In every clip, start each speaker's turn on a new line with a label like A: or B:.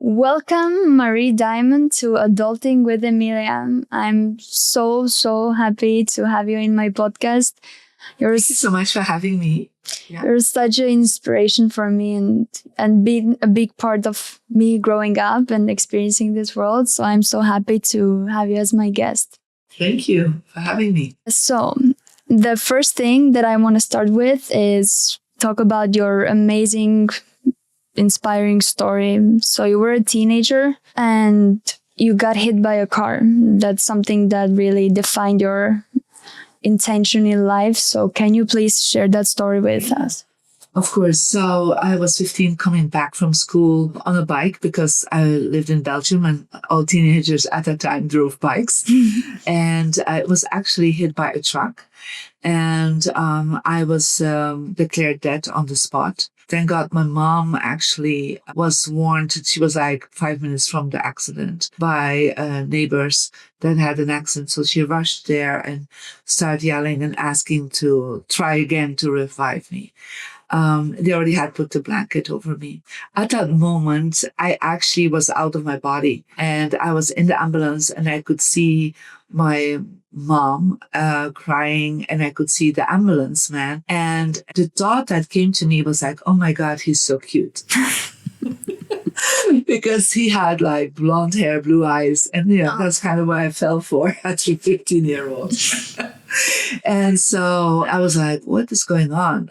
A: Welcome, Marie Diamond, to Adulting with Emilia. I'm so happy to have you in my podcast. You're
B: Thank you so much for having me. Yeah.
A: you're such an inspiration for me and being a big part of me growing up and experiencing this world. So I'm so happy to have you as my guest.
B: Thank you for having me.
A: So the first thing that I want to start with is talk about your amazing, inspiring story. So you were a teenager and you got hit by a car. That's something that really defined your intention in life. So can you please share that story with us?
B: Of course. So I was 15 coming back from school on a bike because I lived in Belgium and all teenagers at that time drove bikes. And I was actually hit by a truck. And I was declared dead on the spot. Thank God my mom actually was warned. She was like 5 minutes from the accident by neighbors that had an accident. So she rushed there and started yelling and asking to try again to revive me. They already had put the blanket over me. At that moment, I actually was out of my body and I was in the ambulance and I could see my mom crying and I could see the ambulance man. And the thought that came to me was like, oh my God, he's so cute. Because he had like blonde hair, blue eyes. And that's kind of what I fell for as a 15-year-old. And so I was like, what is going on?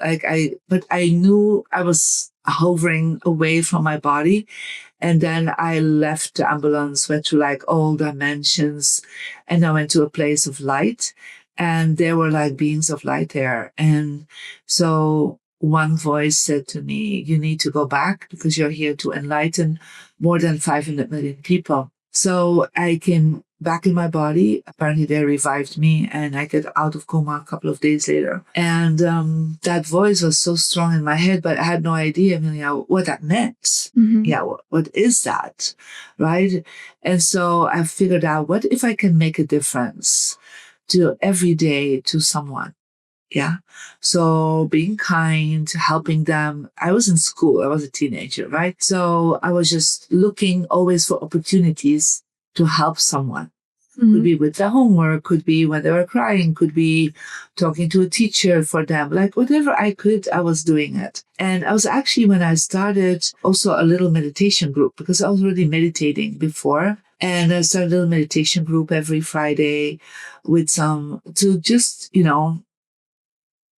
B: But I knew I was hovering away from my body. And then I left the ambulance, went to like all dimensions, and I went to a place of light. And there were like beings of light there. And so one voice said to me, you need to go back because you're here to enlighten more than 500 million people. So I came back in my body. Apparently they revived me and I get out of coma a couple of days later. And that voice was so strong in my head, but I had no idea, Amelia, what that meant.
A: Mm-hmm.
B: Yeah, what is that? Right? And so I figured out, what if I can make a difference to every day to someone? Yeah. So being kind, helping them. I was in school. I was a teenager, right? So I was just looking always for opportunities to help someone.
A: Mm-hmm.
B: Could be with their homework, could be when they were crying, could be talking to a teacher for them. Like whatever I could, I was doing it. And I was actually, when I started, also a little meditation group because I was already meditating before. And I started a little meditation group every Friday with to just,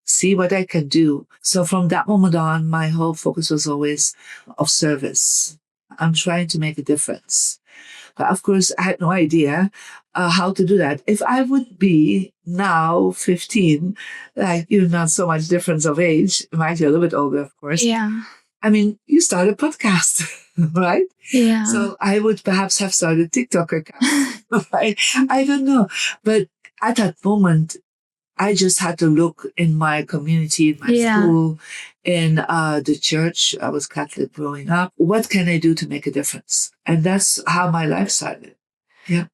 B: see what I can do. So from that moment on, my whole focus was always of service. I'm trying to make a difference. But of course, I had no idea how to do that. If I would be now 15, like not so much difference of age, might be a little bit older, of course.
A: Yeah.
B: I mean, you start a podcast, right?
A: Yeah.
B: So I would perhaps have started TikTok account, right? I don't know. But at that moment, I just had to look in my community, in my school, in the church. I was Catholic growing up. What can I do to make a difference? And that's how my life started. Yeah.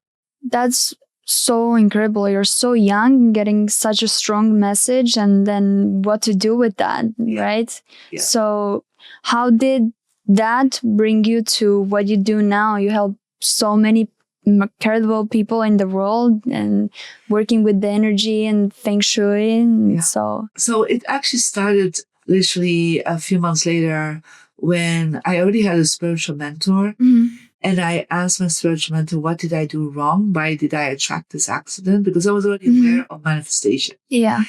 A: That's so incredible. You're so young, getting such a strong message, and then what to do with that, right?
B: Yeah.
A: So how did that bring you to what you do now? You help so many incredible people in the world and working with the energy and feng shui. So
B: it actually started literally a few months later when I already had a spiritual mentor.
A: Mm-hmm.
B: And I asked my spiritual mentor, what did I do wrong? Why did I attract this accident? Because I was already aware of manifestation.
A: Yeah.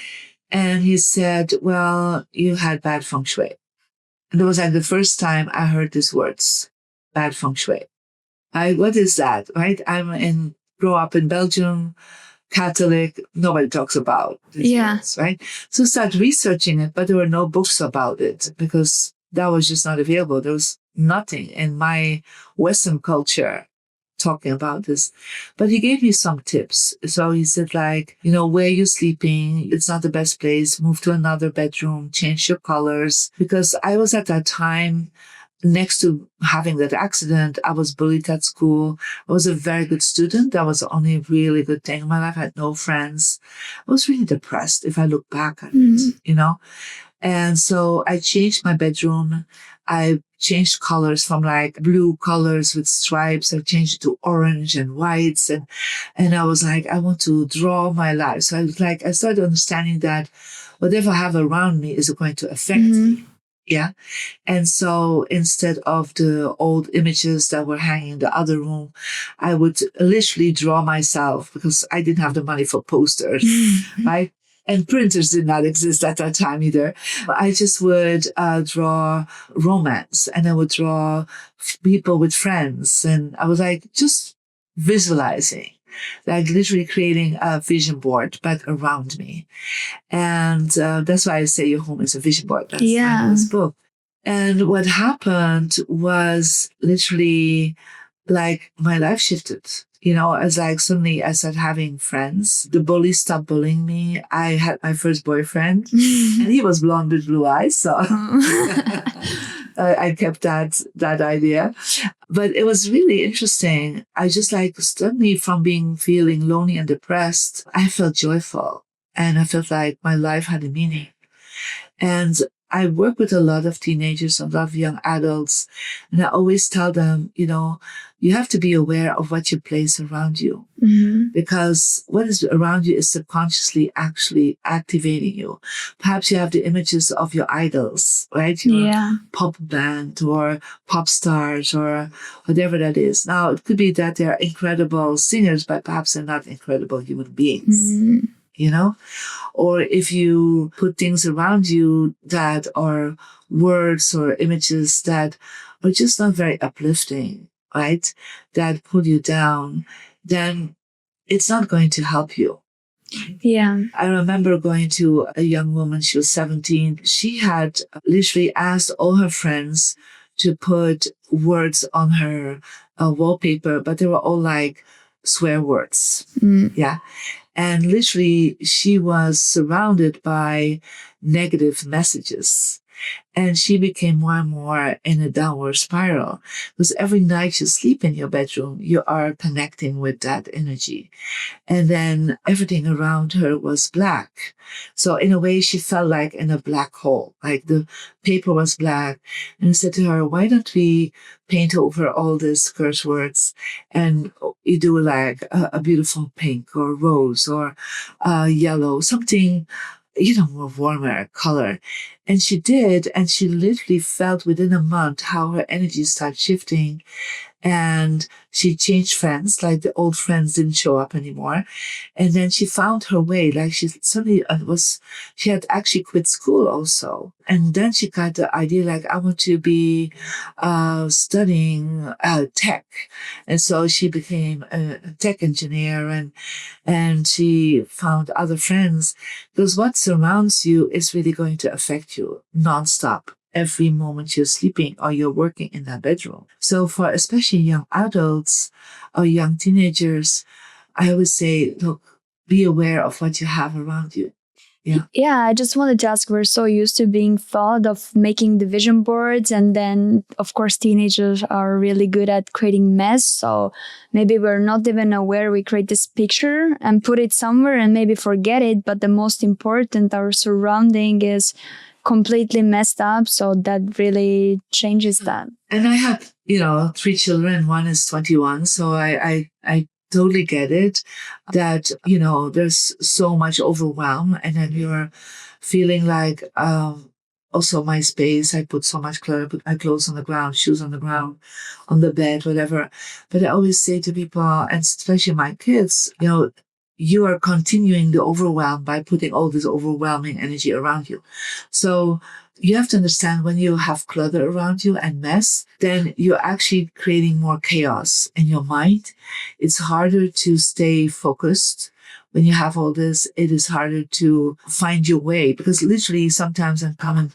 B: And he said, well, you had bad feng shui. And it was like the first time I heard these words, bad feng shui. What is that, right? Grow up in Belgium, Catholic, nobody talks about these words, right? So start researching it, but there were no books about it because that was just not available. There was nothing in my Western culture talking about this. But he gave me some tips. So he said where you're sleeping, it's not the best place. Move to another bedroom, change your colors. Because I was at that time, next to having that accident, I was bullied at school. I was a very good student. That was the only really good thing in my life. I had no friends. I was really depressed if I look back at it, And so I changed my bedroom. I changed colors from like blue colors with stripes. I changed it to orange and whites. And I was like, I want to draw my life. So I started understanding that whatever I have around me is going to affect me. Yeah. And so instead of the old images that were hanging in the other room, I would literally draw myself because I didn't have the money for posters, right? And printers did not exist at that time either. I just would draw romance, and I would draw people with friends. And I was like, just visualizing, like literally creating a vision board, but around me. And that's why I say your home is a vision board. That's the name of this book. And what happened was literally like my life shifted. You know, as like suddenly I started having friends. The bullies stopped bullying me. I had my first boyfriend and he was blonde with blue eyes. So I kept that idea. But it was really interesting. I just like suddenly from feeling lonely and depressed, I felt joyful and I felt like my life had a meaning. And I work with a lot of teenagers, a lot of young adults, and I always tell them, you know, you have to be aware of what you place around you because what is around you is subconsciously actually activating you. Perhaps you have the images of your idols, right? Your pop band or pop stars or whatever that is. Now, it could be that they're incredible singers, but perhaps they're not incredible human beings. You know, or if you put things around you that are words or images that are just not very uplifting, right? That pull you down, then it's not going to help you.
A: Yeah.
B: I remember going to a young woman, she was 17. She had literally asked all her friends to put words on her wallpaper, but they were all like swear words. Yeah. And literally, she was surrounded by negative messages. And she became more and more in a downward spiral because every night you sleep in your bedroom, you are connecting with that energy. And then everything around her was black. So in a way, she felt like in a black hole, like the paper was black. And I said to her, why don't we paint over all these curse words and you do like a beautiful pink or rose or yellow, something, you know, more warmer color. And she did. And she literally felt within a month how her energy started shifting. And she changed friends, like the old friends didn't show up anymore. And then she found her way, like she suddenly she had actually quit school also. And then she got the idea, like, I want to be studying tech. And so she became a tech engineer and she found other friends because what surrounds you is really going to affect you nonstop every moment you're sleeping or you're working in that bedroom. So for especially young adults or young teenagers, I would say, look, be aware of what you have around you.
A: Yeah, I just wanted to ask, we're so used to being thought of making the vision boards, and then of course teenagers are really good at creating mess, so maybe we're not even aware we create this picture and put it somewhere and maybe forget it, but the most important, our surrounding is completely messed up, so that really changes that.
B: And I have, 3 children. One is 21, so I totally get it that, there's so much overwhelm and then you're feeling like, also my space, I put so much clutter, I put my clothes on the ground, shoes on the ground, on the bed, whatever. But I always say to people, and especially my kids, you are continuing the overwhelm by putting all this overwhelming energy around you. So you have to understand when you have clutter around you and mess, then you're actually creating more chaos in your mind. It's harder to stay focused. When you have all this, it is harder to find your way because literally sometimes I'm coming,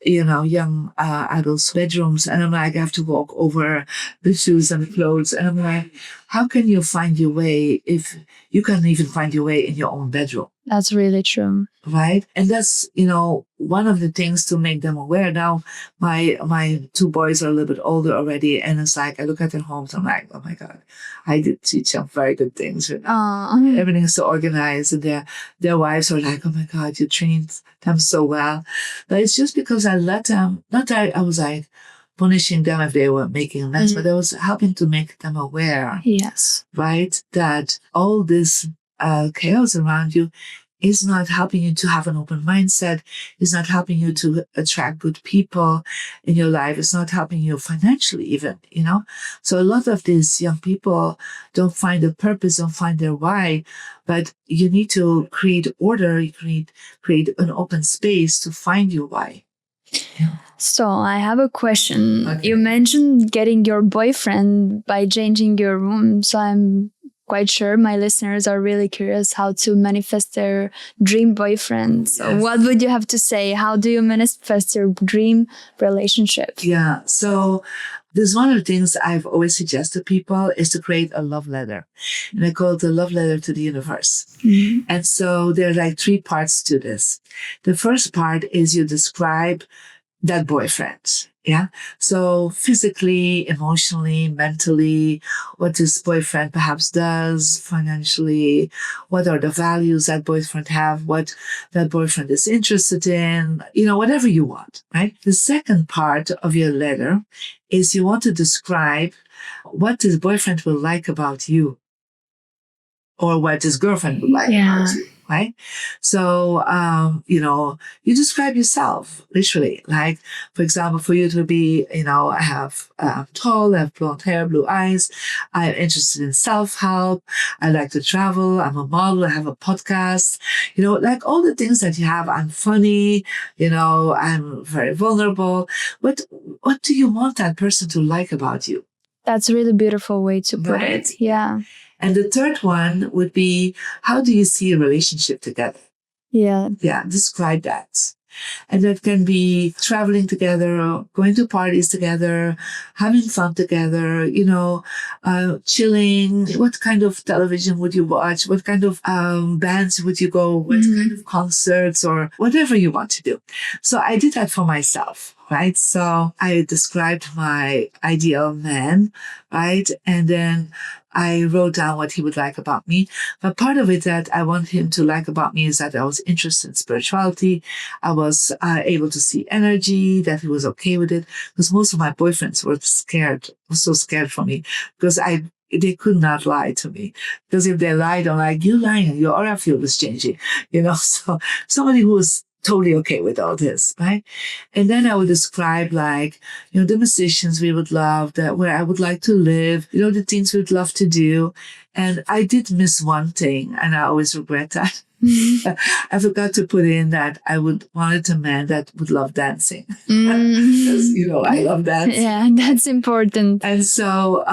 B: young adults' bedrooms and I'm like, I have to walk over the shoes and the clothes. And I'm like, how can you find your way if you can't even find your way in your own bedroom?
A: That's really true.
B: Right. And that's, one of the things to make them aware. Now, my 2 boys are a little bit older already. And it's like, I look at their homes, I'm like, oh my God, I did teach them very good things. Everything is so organized. And their wives are like, oh my God, you trained them so well. But it's just because I let them, not that I was like, punishing them if they were making a mess, but I was helping to make them aware,
A: Yes.
B: right? That all this chaos around you is not helping you to have an open mindset, is not helping you to attract good people in your life, it's not helping you financially even, So a lot of these young people don't find a purpose, don't find their why, but you need to create order, you create an open space to find your why. Yeah.
A: So I have a question.
B: Okay.
A: You mentioned getting your boyfriend by changing your room. So I'm quite sure my listeners are really curious how to manifest their dream boyfriend. So
B: Yes.
A: what would you have to say? How do you manifest your dream relationship?
B: Yeah. So this is one of the things I've always suggested people is to create a love letter. And I call it the love letter to the universe.
A: Mm-hmm.
B: And so there are like 3 parts to this. The first part is you describe that boyfriend. Yeah. So physically, emotionally, mentally, what this boyfriend perhaps does, financially, what are the values that boyfriend have, what that boyfriend is interested in, whatever you want, right? The second part of your letter is you want to describe what this boyfriend will like about you or what his girlfriend would like about you. Right? So, you describe yourself, literally. Like, for example, for you to be, I have tall, I have blonde hair, blue eyes. I'm interested in self-help. I like to travel. I'm a model. I have a podcast. Like all the things that you have. I'm funny. I'm very vulnerable. What do you want that person to like about you?
A: That's a really beautiful way to put it. Yeah.
B: And the third one would be, how do you see a relationship together?
A: Yeah.
B: Yeah, describe that. And that can be traveling together, going to parties together, having fun together, chilling. What kind of television would you watch? What kind of bands would you go? What kind of concerts or whatever you want to do. So I did that for myself. Right. So I described my ideal man. Right. And then I wrote down what he would like about me. But part of it that I want him to like about me is that I was interested in spirituality. I was able to see energy, that he was okay with it. Because most of my boyfriends were so scared for me because they could not lie to me. Because if they lied, I'm like, you lying, your aura field is changing. So somebody who was totally okay with all this, right? And then I would describe the musicians we would love, where I would like to live, the things we'd love to do. And I did miss one thing, and I always regret that. I forgot to put in that I wanted a man that would love dancing. Because, I love dancing.
A: Yeah, that's important.
B: And so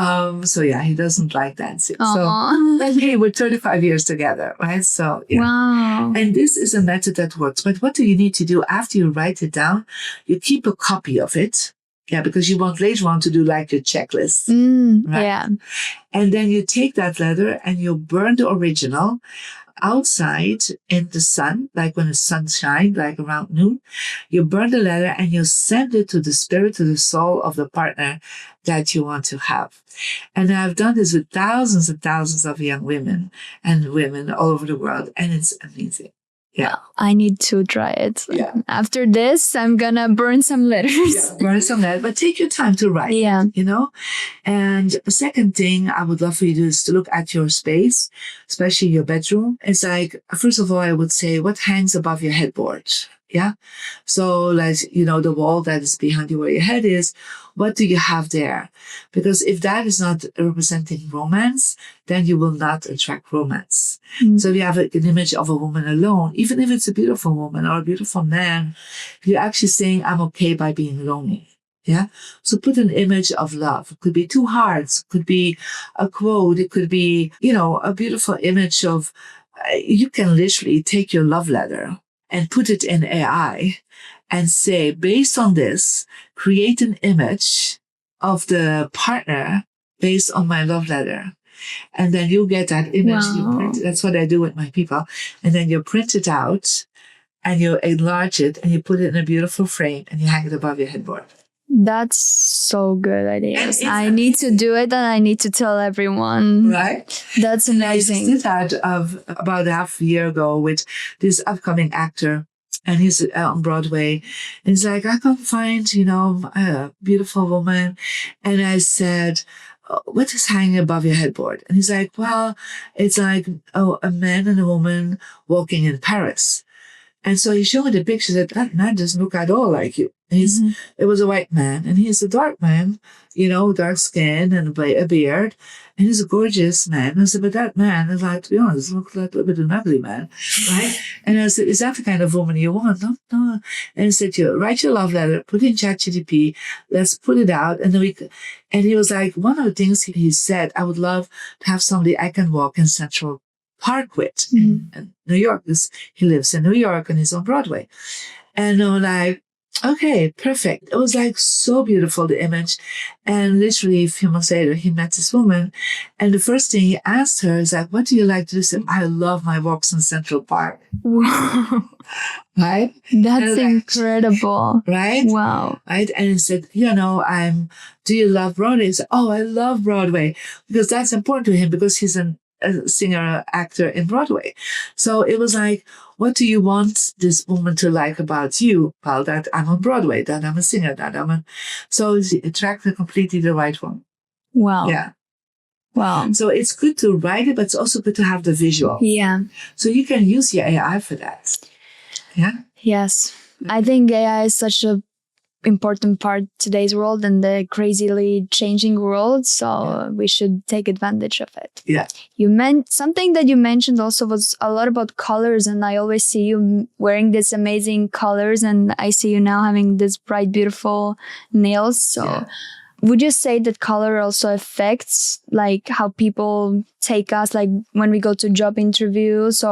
B: yeah, he doesn't like dancing. Aww. So, hey, we're 35 years together, right? So, yeah.
A: Wow.
B: And this is a method that works. But what do you need to do after you write it down? You keep a copy of it. Yeah, because you want later on to do like your checklist. Right?
A: Yeah.
B: And then you take that letter and you burn the original outside in the sun, like when the sun shines, like around noon. You burn the letter and you send it to the spirit, to the soul of the partner that you want to have. And I've done this with thousands and thousands of young women and women all over the world, and it's amazing. Yeah.
A: I need to try it.
B: Yeah.
A: After this, I'm gonna burn some letters.
B: Yeah, burn some letters, but take your time to write.
A: Yeah.
B: And the second thing I would love for you to do is to look at your space, especially your bedroom. It's like, first of all, I would say, what hangs above your headboard? Yeah. So like, the wall that is behind you where your head is, what do you have there? Because if that is not representing romance, then you will not attract romance. So if you have an image of a woman alone, even if it's a beautiful woman or a beautiful man, you're actually saying, I'm okay by being lonely. Yeah. So put an image of love. It could be 2 hearts, it could be a quote, it could be, a beautiful image of, you can literally take your love letter and put it in AI and say, based on this, create an image of the partner based on my love letter. And then you get that image.
A: Wow.
B: You print it. That's what I do with my people. And then you print it out and you enlarge it and you put it in a beautiful frame and you hang it above your headboard.
A: That's so good ideas. I need to do it and I need to tell everyone.
B: Right?
A: That's amazing.
B: I did that about half a year ago with this upcoming actor. And he's on Broadway. And he's like, I can't find, a beautiful woman. And I said, what is hanging above your headboard? And he's like, well, it's like a man and a woman walking in Paris. And so he showed me the picture that man doesn't look at all like you. It was a white man, and he's a dark man, dark skin and a beard. And he's a gorgeous man. And I said, but that man is like, to be honest, looks like a little bit of an ugly man, right? And I said, is that the kind of woman you want? No, no. And he said, you write your love letter, put it in ChatGPT, let's put it out. And then and he was like, one of the things he said, I would love to have somebody I can walk in Central Park with in New York. He lives in New York and he's on Broadway. And I'm like, okay, perfect. It was like so beautiful, the image. And literally a few months later, he met this woman. And the first thing he asked her is like, what do you like to do? She said, I love my walks in Central Park.
A: Wow.
B: Right?
A: That's incredible.
B: Right?
A: Wow.
B: Right? And he said, do you love Broadway? He said, oh, I love Broadway. Because that's important to him because he's a singer, actor in Broadway. So it was like, what do you want this woman to like about you? Well, that I'm on Broadway, that I'm a singer, so he attracted completely the right one.
A: Wow.
B: Yeah.
A: Wow.
B: So it's good to write it, but it's also good to have the visual.
A: Yeah.
B: So you can use your AI for that. Yeah.
A: Yes. I think AI is such a important part of today's world and the crazily changing world. So we should take advantage of it.
B: Yeah.
A: Something that you mentioned also was a lot about colors. And I always see you wearing these amazing colors. And I see you now having this bright, beautiful nails. So would you say that color also affects like how people take us, like when we go to job interviews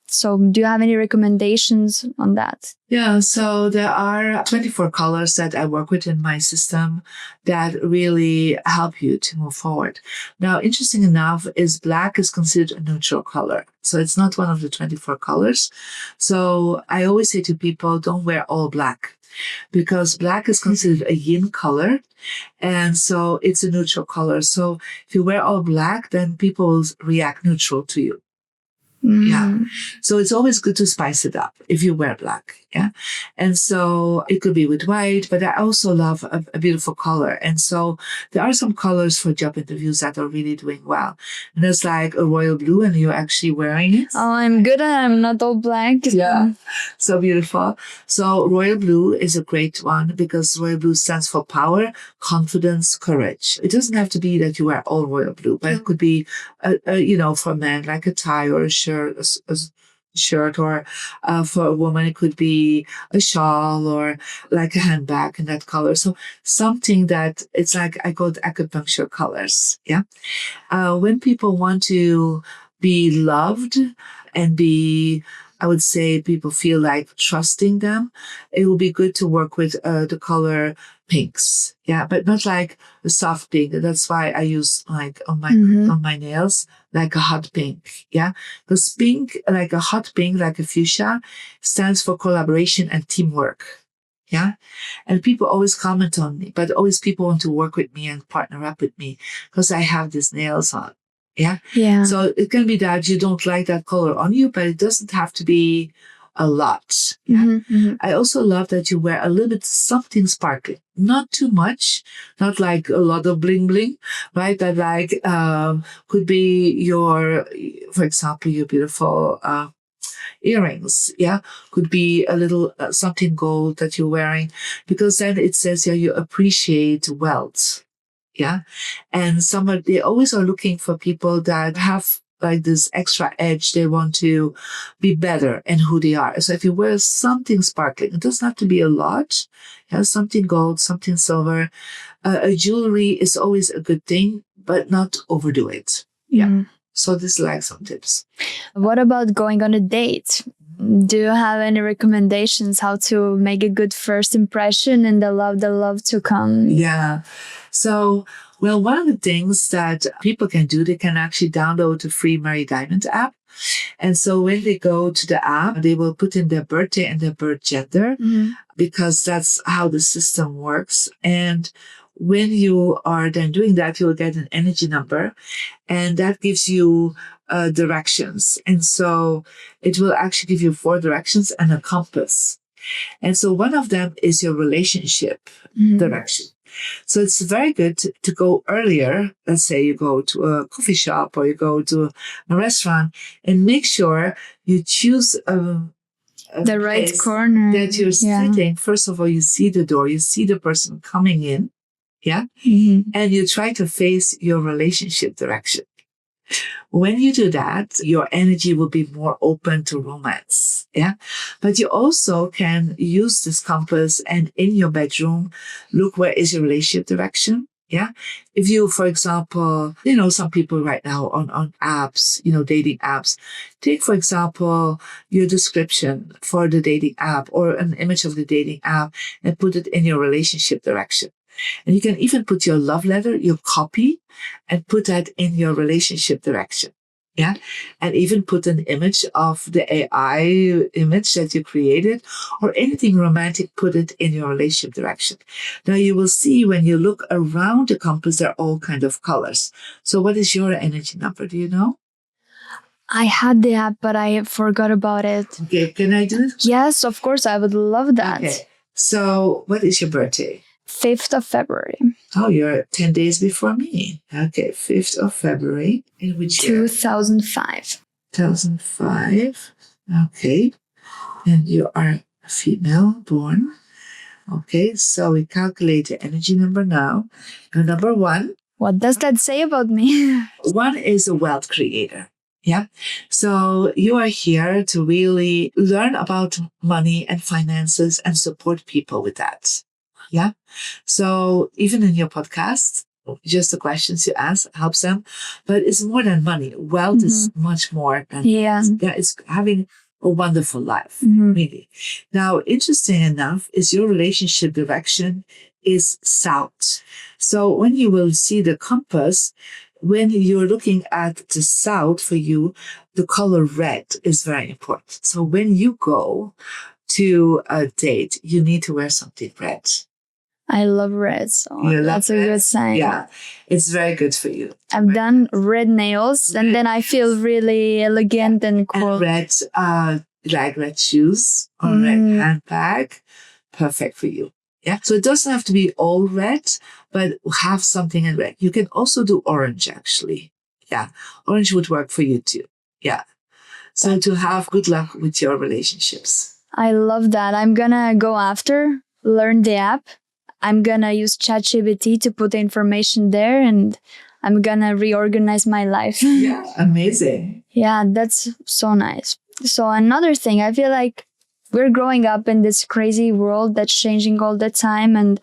A: so do you have any recommendations on that?
B: Yeah, so there are 24 colors that I work with in my system that really help you to move forward. Now, interesting enough is black is considered a neutral color. So it's not one of the 24 colors. So I always say to people, don't wear all black because black is considered a yin color. And so it's a neutral color. So if you wear all black, then people will react neutral to you. Yeah. So it's always good to spice it up if you wear black. Yeah. And so it could be with white, but I also love a beautiful color. And so there are some colors for job interviews that are really doing well. And there's like a royal blue and you're actually wearing it.
A: Oh, I'm good. I'm not all black.
B: Yeah. So beautiful. So royal blue is a great one because royal blue stands for power, confidence, courage. It doesn't have to be that you wear all royal blue, but it could be, for men, like a tie or a shirt, or for a woman, it could be a shawl or like a handbag in that color. So something that it's like, I call it acupuncture colors. Yeah. When people want to be loved and I would say people feel like trusting them, it will be good to work with the color pinks. Yeah, but not like a soft pink. That's why I use like on my nails, like a hot pink. Yeah, because pink, like a hot pink, like a fuchsia, stands for collaboration and teamwork. Yeah. And people always comment on me, but always people want to work with me and partner up with me because I have these nails on. Yeah.
A: Yeah.
B: So it can be that you don't like that color on you, but it doesn't have to be a lot. Yeah. I also love that you wear a little bit something sparkling, not too much, not like a lot of bling bling, right? That like could be for example, your beautiful earrings. Yeah. Could be a little something gold that you're wearing because then it says you appreciate wealth. Yeah. And they always are looking for people that have like this extra edge. They want to be better in who they are. So if you wear something sparkling, it doesn't have to be a lot. Yeah, something gold, something silver. A jewelry is always a good thing, but not overdo it. Yeah. So this is like some tips.
A: What about going on a date? Do you have any recommendations how to make a good first impression and allow the love to come?
B: Yeah. So, well, one of the things that people can do, they can actually download the free Mary Diamond app. And so when they go to the app, they will put in their birthday and their birth gender because that's how the system works. And when you are then doing that, you'll get an energy number. And that gives you directions. And so it will actually give you 4 directions and a compass. And so one of them is your relationship direction. So it's very good to go earlier. Let's say you go to a coffee shop or you go to a restaurant, and make sure you choose
A: the right corner
B: that you're sitting. First of all, you see the door, you see the person coming in. Yeah. And you try to face your relationship direction. When you do that, your energy will be more open to romance. Yeah. But you also can use this compass and in your bedroom, look where is your relationship direction. Yeah. If you, for example, some people right now on apps, dating apps, take, for example, your description for the dating app or an image of the dating app and put it in your relationship direction. And you can even put your love letter, your copy, and put that in your relationship direction. Yeah. And even put an image of the AI image that you created or anything romantic, put it in your relationship direction. Now you will see when you look around the compass, there are all kinds of colors. So what is your energy number? Do you know?
A: I had the app, but I forgot about it.
B: Okay. Can I do it?
A: Yes, of course. I would love that.
B: Okay. So what is your birthday?
A: 5th of February.
B: Oh, you're 10 days before me. Okay, 5th of February. In which year?
A: 2005.
B: 2005. Okay. And you are a female born. Okay, so we calculate the energy number now. And number 1.
A: What does that say about me?
B: 1 is a wealth creator. Yeah. So you are here to really learn about money and finances and support people with that. Yeah. So even in your podcast, just the questions you ask helps them, but it's more than money. Wealth is much more than it's having a wonderful life, really. Now, interesting enough is your relationship direction is south. So when you will see the compass, when you're looking at the south for you, the color red is very important. So when you go to a date, you need to wear something red.
A: I love red, so that's a good sign.
B: Yeah, it's very good for you.
A: I've done red nails, and then I feel really elegant and cool.
B: And red shoes or red handbag, perfect for you. Yeah, so it doesn't have to be all red, but have something in red. You can also do orange, actually. Yeah, orange would work for you too. Yeah, so to have good luck with your relationships.
A: I love that. I'm gonna go after, learn the app. I'm gonna use ChatGPT to put the information there, and I'm gonna reorganize my life.
B: Yeah, amazing.
A: Yeah, that's so nice. So another thing, I feel like we're growing up in this crazy world that's changing all the time, and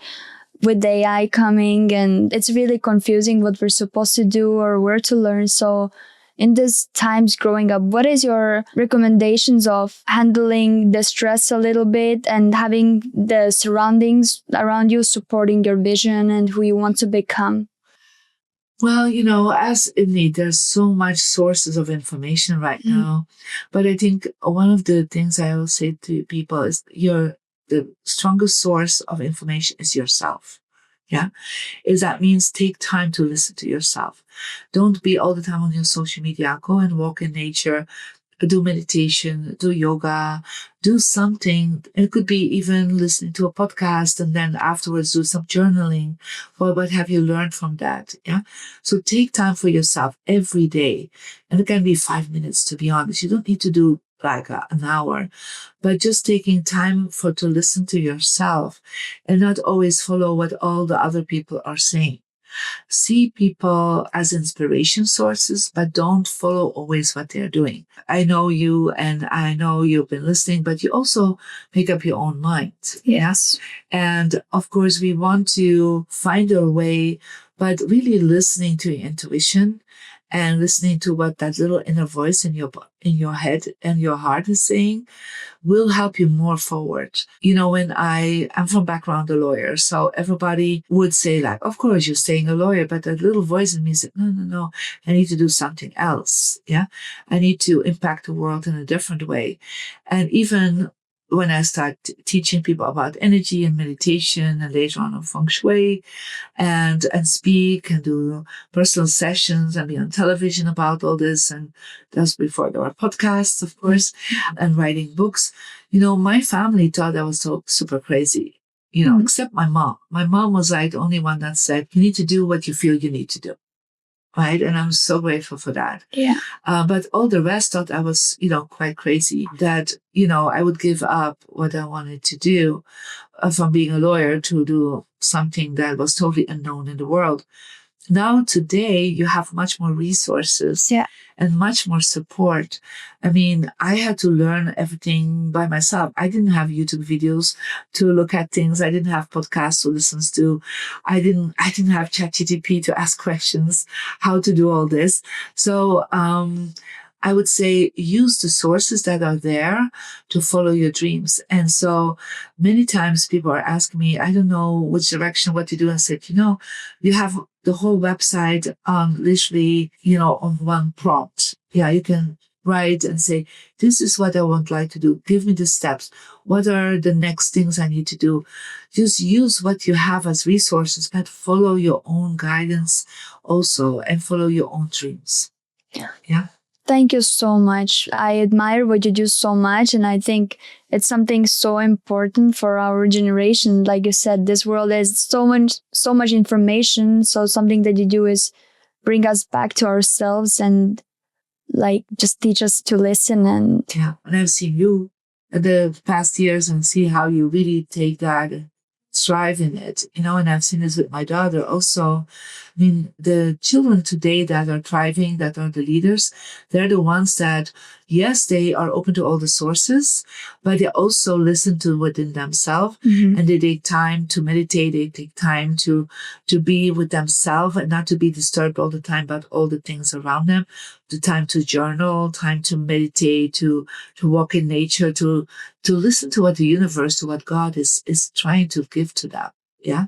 A: with AI coming, and it's really confusing what we're supposed to do or where to learn. So in these times growing up, what is your recommendations of handling the stress a little bit and having the surroundings around you supporting your vision and who you want to become?
B: Well, as in need, there's so much sources of information right now. But I think one of the things I will say to people is the strongest source of information is yourself. Yeah. That means take time to listen to yourself. Don't be all the time on your social media. Go and walk in nature, do meditation, do yoga, do something. It could be even listening to a podcast and then afterwards do some journaling. Well, what have you learned from that? Yeah. So take time for yourself every day. And it can be 5 minutes, to be honest. You don't need to do like an hour, but just taking time to listen to yourself and not always follow what all the other people are saying. See people as inspiration sources, but don't follow always what they're doing. I know you and I know you've been listening, but you also make up your own mind.
A: Yes.
B: And of course, we want to find our way, but really listening to your intuition and listening to what that little inner voice in your head and your heart is saying will help you more forward. When I'm from background a lawyer, so everybody would say like, of course you're staying a lawyer, but that little voice in me said, no, I need to do something else. Yeah. I need to impact the world in a different way. And even when I started teaching people about energy and meditation, and later on feng shui, and speak and do personal sessions and be on television about all this. And that was before there were podcasts, of course, and writing books. My family thought I was so super crazy, except my mom. My mom was like the only one that said, you need to do what you feel you need to do. Right. And I'm so grateful for that.
A: Yeah.
B: But all the rest thought I was, quite crazy, that, I would give up what I wanted to do from being a lawyer to do something that was totally unknown in the world. Now, today, you have much more resources and much more support. I mean, I had to learn everything by myself. I didn't have YouTube videos to look at things. I didn't have podcasts to listen to. I didn't have ChatGPT to ask questions, how to do all this. So, I would say use the sources that are there to follow your dreams. And so many times people are asking me, I don't know which direction, what to do. I said, you have the whole website literally, on one prompt. Yeah, you can write and say, this is what I would like to do. Give me the steps. What are the next things I need to do? Just use what you have as resources, but follow your own guidance also and follow your own dreams. Yeah.
A: Thank you so much. I admire what you do so much. And I think it's something so important for our generation. Like you said, this world has so much information. So something that you do is bring us back to ourselves and like just teach us to listen. And
B: yeah, and I've seen you in the past years and see how you really take that and thrive in it, and I've seen this with my daughter also. I mean, the children today that are thriving, that are the leaders, they're the ones that, yes, they are open to all the sources, but they also listen to within themselves, and they take time to meditate. They take time to be with themselves and not to be disturbed all the time about all the things around them. The time to journal, time to meditate, to walk in nature, to listen to what the universe, to what God is trying to give to them. Yeah.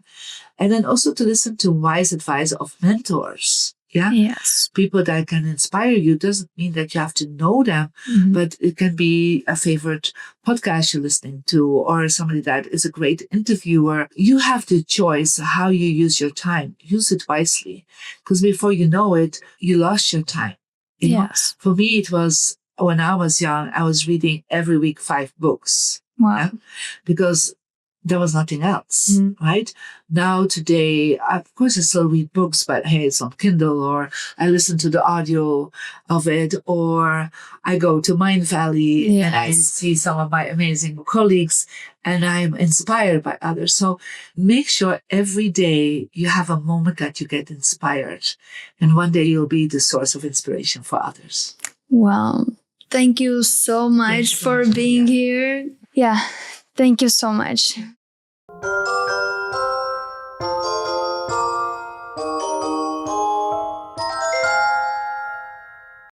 B: And then also to listen to wise advice of mentors. Yeah.
A: yes,
B: People that can inspire you. Doesn't mean that you have to know them, but it can be a favorite podcast you're listening to, or somebody that is a great interviewer. You have the choice how you use your time. Use it wisely, because before you know it, you lost your time.
A: yes.
B: For me, it was when I was young, I was reading every week 5 books.
A: Wow.
B: Yeah? Because there was nothing else, right? Now, today, of course, I still read books, but hey, it's on Kindle, or I listen to the audio of it, or I go to Mind Valley and I see some of my amazing colleagues and I'm inspired by others. So make sure every day you have a moment that you get inspired, and one day you'll be the source of inspiration for others.
A: Wow. Thank you so much for being here. Yeah. Thank you so much.